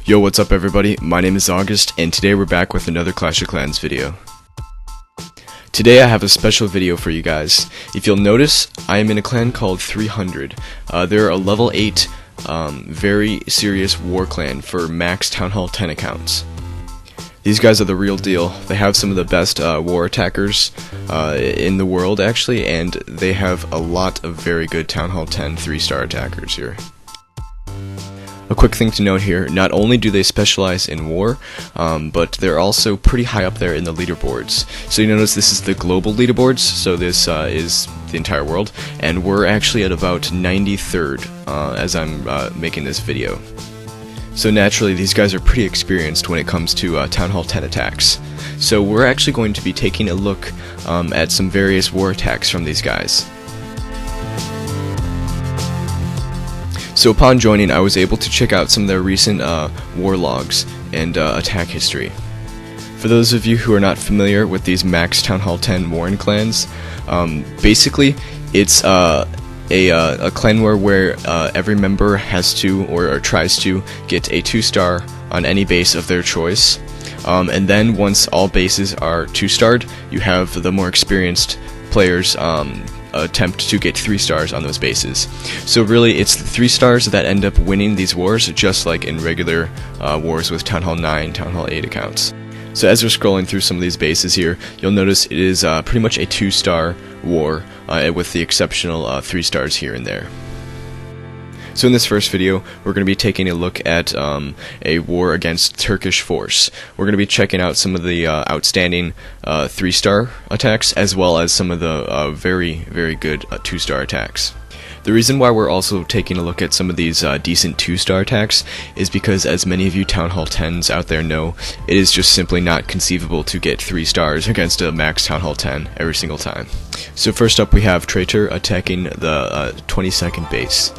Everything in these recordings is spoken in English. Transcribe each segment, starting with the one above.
Yo, what's up everybody? My name is August, and today we're back with another Clash of Clans video. Today I have a special video for you guys. If you'll notice, I am in a clan called 300. They're a level 8, very serious war clan for max Town Hall 10 accounts. These guys are the real deal. They have some of the best war attackers in the world actually, and they have a lot of very good Town Hall 10 3-star attackers here. A quick thing to note here, not only do they specialize in war, but they're also pretty high up there in the leaderboards. So you notice this is the global leaderboards, so this is the entire world, and we're actually at about 93rd as I'm making this video. So naturally these guys are pretty experienced when it comes to Town Hall 10 attacks. So we're actually going to be taking a look at some various war attacks from these guys. So upon joining, I was able to check out some of their recent war logs and attack history. For those of you who are not familiar with these max Town Hall 10 Warren clans, basically it's a clan war where every member has to or tries to get a 2-star on any base of their choice. And then once all bases are 2-starred, you have the more experienced players attempt to get 3 stars on those bases. So really it's the 3 stars that end up winning these wars, just like in regular wars with Town Hall 9, Town Hall 8 accounts. So as we're scrolling through some of these bases here, you'll notice it is pretty much a 2-star war with the exceptional 3 stars here and there. So in this first video, we're going to be taking a look at a war against Turkish force. We're going to be checking out some of the outstanding 3-star attacks, as well as some of the very, very good 2-star attacks. The reason why we're also taking a look at some of these decent 2-star attacks is because, as many of you Town Hall 10s out there know, it is just simply not conceivable to get 3 stars against a max Town Hall 10 every single time. So first up we have Traitor attacking the 22nd base.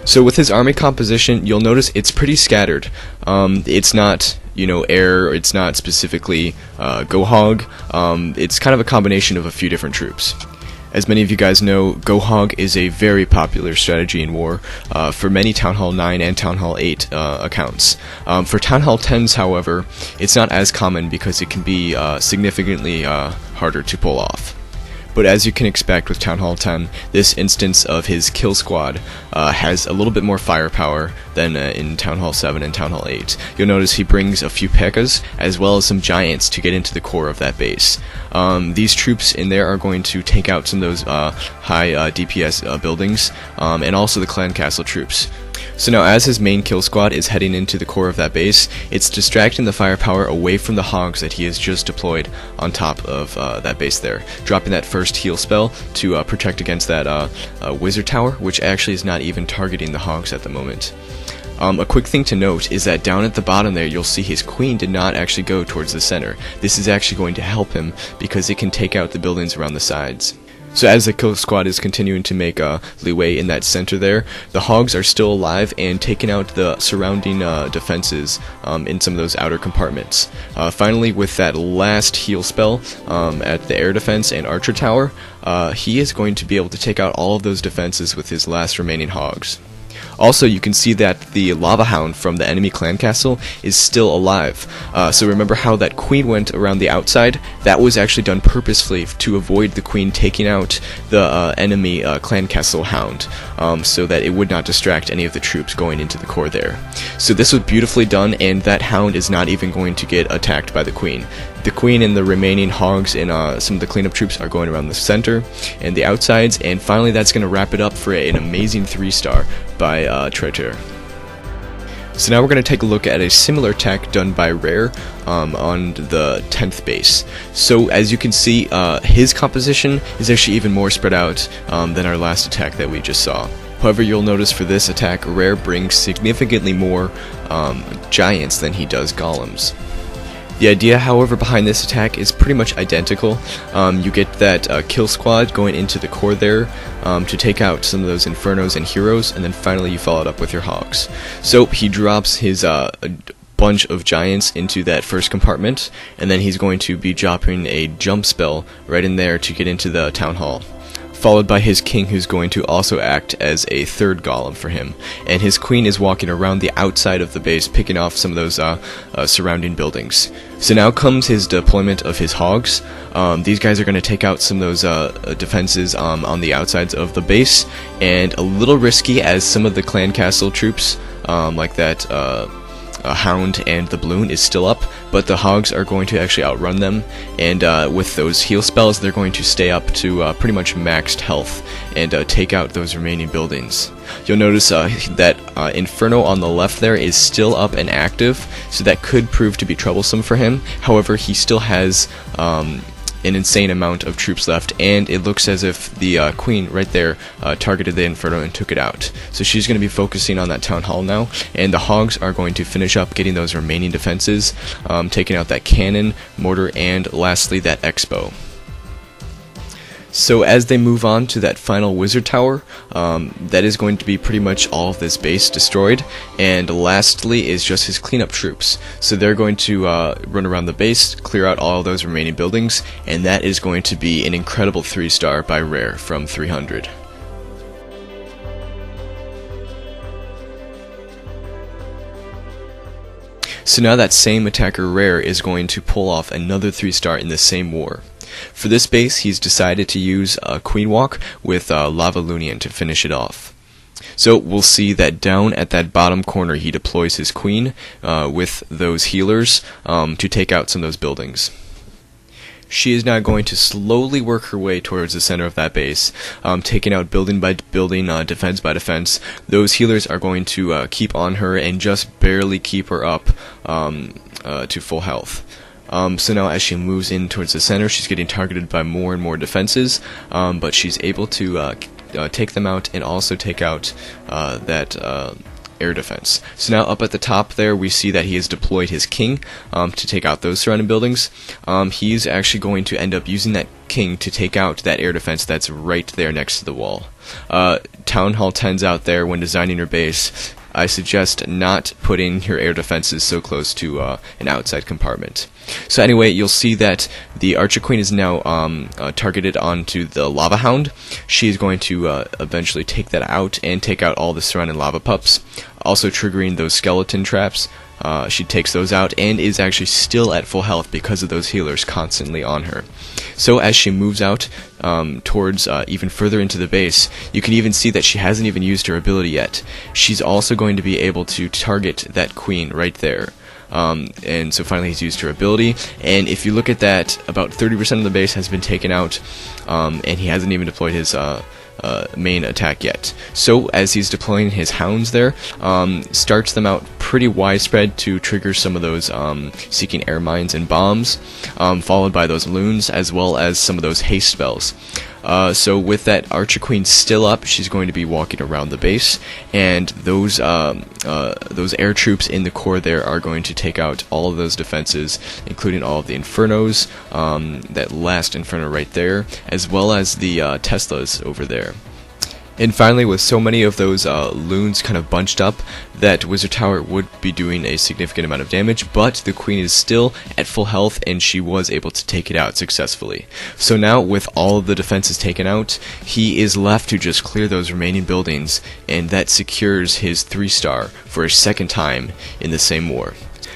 So with his army composition, you'll notice it's pretty scattered. It's not, air, it's not specifically Go Hog. It's kind of a combination of a few different troops. As many of you guys know, Go Hog is a very popular strategy in war for many Town Hall 9 and Town Hall 8 accounts. For Town Hall 10s, however, it's not as common because it can be significantly harder to pull off. But as you can expect with Town Hall 10, this instance of his kill squad has a little bit more firepower than in Town Hall 7 and Town Hall 8. You'll notice he brings a few P.E.K.K.A.s as well as some giants to get into the core of that base. These troops in there are going to take out some of those high DPS buildings and also the clan castle troops. So now as his main kill squad is heading into the core of that base, it's distracting the firepower away from the hogs that he has just deployed on top of that base there, dropping that first heal spell to protect against that wizard tower, which actually is not even targeting the hogs at the moment. A quick thing to note is that down at the bottom there you'll see his queen did not actually go towards the center. This is actually going to help him because it can take out the buildings around the sides. So as the kill squad is continuing to make leeway in that center there, the hogs are still alive and taking out the surrounding defenses in some of those outer compartments. Finally, with that last heal spell at the air defense and archer tower, he is going to be able to take out all of those defenses with his last remaining hogs. Also, you can see that the lava hound from the enemy clan castle is still alive. So remember how that queen went around the outside? That was actually done purposefully to avoid the queen taking out the enemy clan castle hound, so that it would not distract any of the troops going into the core there. So this was beautifully done, and that hound is not even going to get attacked by the queen. The queen and the remaining hogs and some of the cleanup troops are going around the center and the outsides, and finally that's going to wrap it up for an amazing 3-star by Traitor. So now we're going to take a look at a similar attack done by Rare on the 10th base. So as you can see, his composition is actually even more spread out than our last attack that we just saw. However, you'll notice for this attack, Rare brings significantly more giants than he does golems. The idea, however, behind this attack is pretty much identical. You get that kill squad going into the core there to take out some of those infernos and heroes, and then finally you follow it up with your hogs. So he drops his bunch of giants into that first compartment, and then he's going to be dropping a jump spell right in there to get into the town hall. followed by his king, who's going to also act as a third golem for him, and his queen is walking around the outside of the base, picking off some of those surrounding buildings. So now comes his deployment of his hogs. These guys are going to take out some of those defenses on the outsides of the base, and a little risky as some of the clan castle troops, like that Hound and the Balloon, is still up, but the hogs are going to actually outrun them, and with those heal spells they're going to stay up to pretty much maxed health and take out those remaining buildings. You'll notice that Inferno on the left there is still up and active, so that could prove to be troublesome for him. However, he still has an insane amount of troops left, and it looks as if the queen right there targeted the Inferno and took it out. So she's going to be focusing on that town hall now, and the hogs are going to finish up getting those remaining defenses, taking out that cannon, mortar, and lastly that X-bow. So as they move on to that final wizard tower, that is going to be pretty much all of this base destroyed, and lastly is just his cleanup troops. So they're going to run around the base, clear out all of those remaining buildings, and that is going to be an incredible 3-star by Rare from 300. So now that same attacker Rare is going to pull off another 3-star in the same war. For this base, he's decided to use a Queen Walk with Lava Lunian to finish it off. So we'll see that down at that bottom corner he deploys his queen with those healers to take out some of those buildings. She is now going to slowly work her way towards the center of that base, taking out building by building, defense by defense. Those healers are going to keep on her and just barely keep her up to full health. So now as she moves in towards the center, she's getting targeted by more and more defenses, but she's able to take them out and also take out that air defense. So now up at the top there we see that he has deployed his king to take out those surrounding buildings. He's actually going to end up using that king to take out that air defense that's right there next to the wall. Town Hall 10s out there, when designing your base, I suggest not putting your air defenses so close to an outside compartment. So anyway, you'll see that the Archer Queen is now targeted onto the Lava Hound. She is going to eventually take that out and take out all the surrounding lava pups, also triggering those skeleton traps. She takes those out and is actually still at full health because of those healers constantly on her. So as she moves out towards even further into the base, you can even see that she hasn't even used her ability yet. She's also going to be able to target that queen right there. And so finally he's used her ability, and if you look at that, about 30% of the base has been taken out, and he hasn't even deployed his main attack yet. So as he's deploying his hounds there, starts them out pretty widespread to trigger some of those seeking air mines and bombs, followed by those loons as well as some of those haste spells. So with that Archer Queen still up, she's going to be walking around the base, and those air troops in the core there are going to take out all of those defenses, including all of the Infernos, that last Inferno right there, as well as the Teslas over there. And finally, with so many of those loons kind of bunched up, that Wizard Tower would be doing a significant amount of damage, but the queen is still at full health and she was able to take it out successfully. So now, with all of the defenses taken out, he is left to just clear those remaining buildings, and that secures his 3-star for a second time in the same war.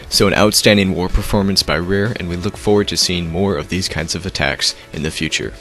So an outstanding war performance by Rare, and we look forward to seeing more of these kinds of attacks in the future.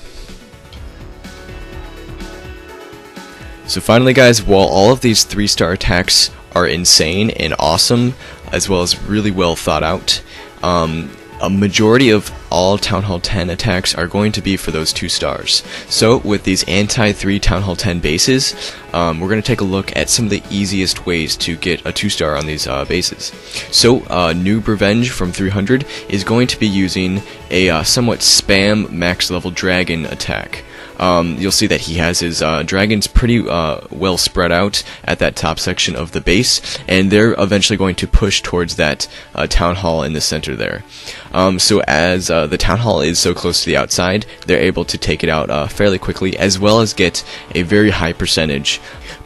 So finally guys, while all of these 3-star attacks are insane and awesome, as well as really well thought out, a majority of all Town Hall 10 attacks are going to be for those 2 stars. So with these anti-3 Town Hall 10 bases, we're going to take a look at some of the easiest ways to get a 2-star on these bases. So Noob Revenge from 300 is going to be using a somewhat spam max level dragon attack. You'll see that he has his dragons pretty well spread out at that top section of the base, and they're eventually going to push towards that town hall in the center there. So as the town hall is so close to the outside, they're able to take it out fairly quickly, as well as get a very high percentage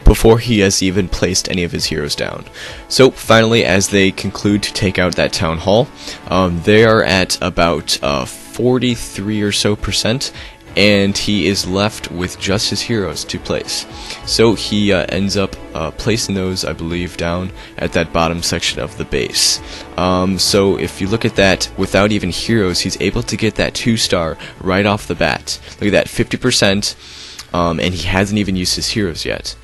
before he has even placed any of his heroes down. So finally, as they conclude to take out that town hall, they are at about 43 or so %, and he is left with just his heroes to place. So he ends up placing those, I believe, down at that bottom section of the base. So if you look at that, without even heroes, he's able to get that 2-star right off the bat. Look at that, 50%, and he hasn't even used his heroes yet.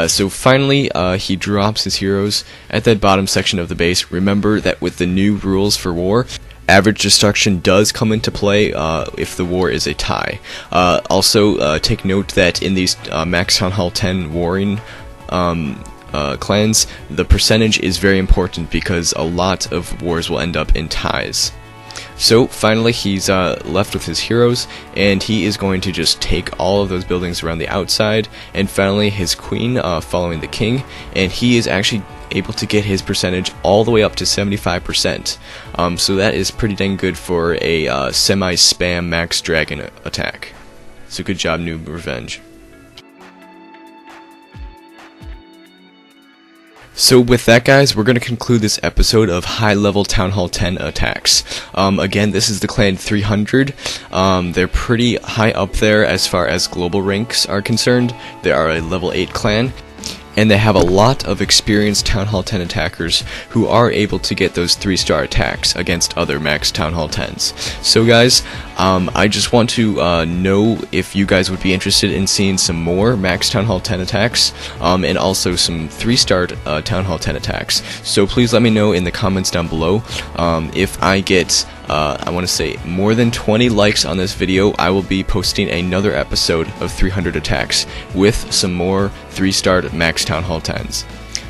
So finally, he drops his heroes at that bottom section of the base. Remember that with the new rules for war, average destruction does come into play if the war is a tie. Also, take note that in these Max Town Hall 10 warring clans, the percentage is very important because a lot of wars will end up in ties. So finally he's left with his heroes, and he is going to just take all of those buildings around the outside, and finally his queen following the king, and he is actually able to get his percentage all the way up to 75%. So that is pretty dang good for a semi-spam max dragon attack. So good job, Noob Revenge. So with that, guys, we're going to conclude this episode of high-level Town Hall 10 attacks. Again, this is the clan 300. They're pretty high up there as far as global ranks are concerned. They are a level 8 clan, and they have a lot of experienced Town Hall 10 attackers who are able to get those 3-star attacks against other max Town Hall 10s. So guys, I just want to know if you guys would be interested in seeing some more max Town Hall 10 attacks, and also some 3-star Town Hall 10 attacks. So please let me know in the comments down below. If I get I want to say more than 20 likes on this video, I will be posting another episode of 300 attacks with some more 3-star max Town Hall 10s.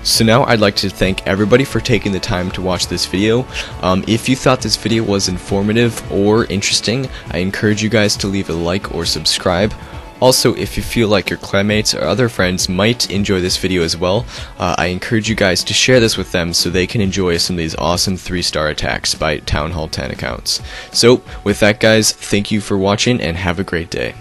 So now I'd like to thank everybody for taking the time to watch this video. If you thought this video was informative or interesting, I encourage you guys to leave a like or subscribe. Also, if you feel like your clanmates or other friends might enjoy this video as well, I encourage you guys to share this with them so they can enjoy some of these awesome 3-star attacks by Town Hall 10 accounts. So, with that guys, thank you for watching and have a great day.